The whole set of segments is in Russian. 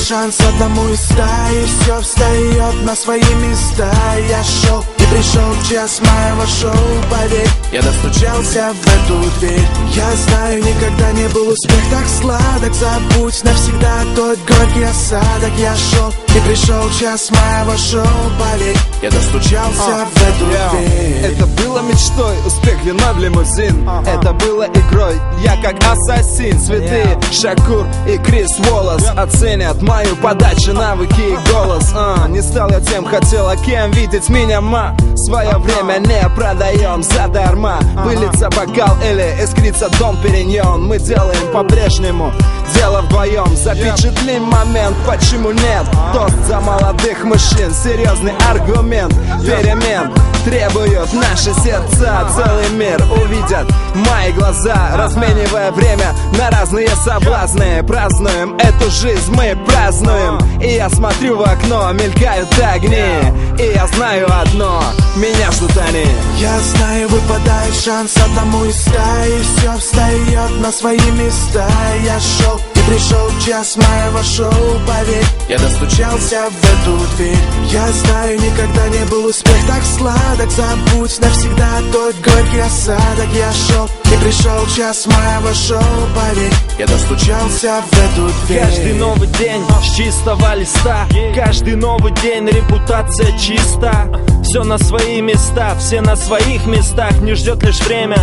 шанс одному из ста, и все встает на свои места. Я шел, и пришел час моего шоу, поверь, я достучался в эту дверь. Я знаю, никогда не был успех так сладок. Забудь навсегда тот горький осадок. Я шел, и пришел час моего шоу, поверь, я достучался в эту дверь. Это было мечтой, успех виной в лимузин. Это было игрой, я как ассасин. Святые Шакур и Крис Уоллес оценят мою подачу, навыки и голос. Не стал я тем, хотела кем видеть меня, свое время не продаем задарма. Вылиться бокал или искрится Дом Периньон. Мы делаем по-прежнему дело вдвоем. Запечатлим момент, почему нет? Тост за молодых мужчин, серьезный аргумент. Перемен требуют наши сердца. Целый мир увидят мои глаза, разменивая время на разные соблазны. Празднуем эту жизнь, мы празднуем. И я смотрю в окно, мелькают огни, и я знаю одно, меня ждут они. Я знаю, выпадает шанс одному из ста, и все встает на свои места. Я шел, и пришел час моего шоу, поверь, я достучался в эту дверь. Я знаю, никогда не был успех так сладок. Забудь навсегда тот горький осадок. Я шел, и пришел час моего шоу, поверь, я достучался в эту дверь. Каждый новый день с чистого листа, каждый новый день репутация чиста. Все на свои места, все на своих местах. Не ждет лишь время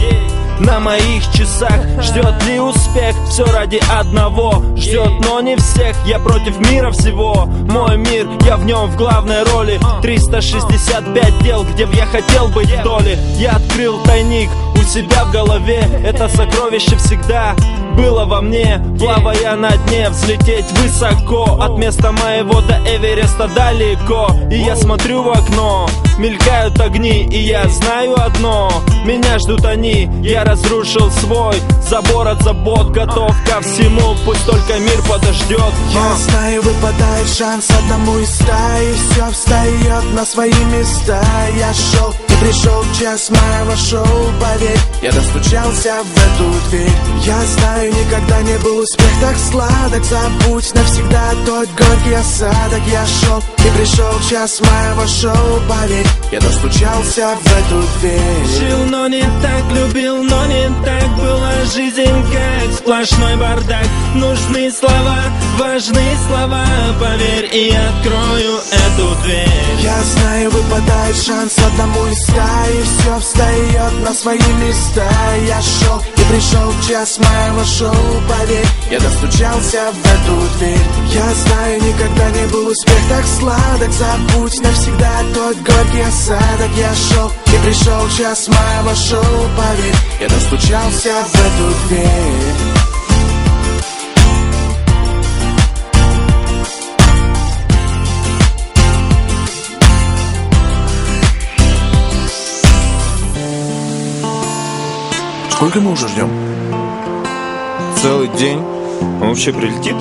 на моих часах. Ждет ли успех, все ради одного. Ждет, но не всех, я против мира всего. Мой мир, я в нем в главной роли. 365 дел, где б я хотел быть в доле. Я открыл тайник у себя в голове. Это сокровище всегда было во мне. Плавая на дне, взлететь высоко. От места моего до Эвереста далеко. И я смотрю в окно, мелькают огни, и я знаю одно, меня ждут они. Я разрушил свой забор от забот, готов ко всему, пусть только мир подождет. Я знаю, выпадает шанс одному из ста, и все встает на свои места. Я шел, и пришел час моего шоу, поверь, я достучался в эту дверь. Я знаю, никогда не был успех так сладок. Забудь навсегда тот горький осадок. Я шел, и пришел час моего шоу, поверь, я достучался в эту дверь. Жил, но не так, любил, но не так. Была жизнь как сплошной бардак. Нужны слова, важные слова, поверь, и я открою эту дверь. Я знаю, выпадает шанс одному из ста, и все встает на свои места. Я шел, и пришел час моего шоу, поверь, я достучался в эту дверь. Я знаю, никогда не был успех так сладок. Забудь навсегда тот горький осадок. Я шел, и пришел час моего шоу, поверь, я достучался в эту дверь. Сколько мы уже ждем? Целый день. Он вообще прилетит?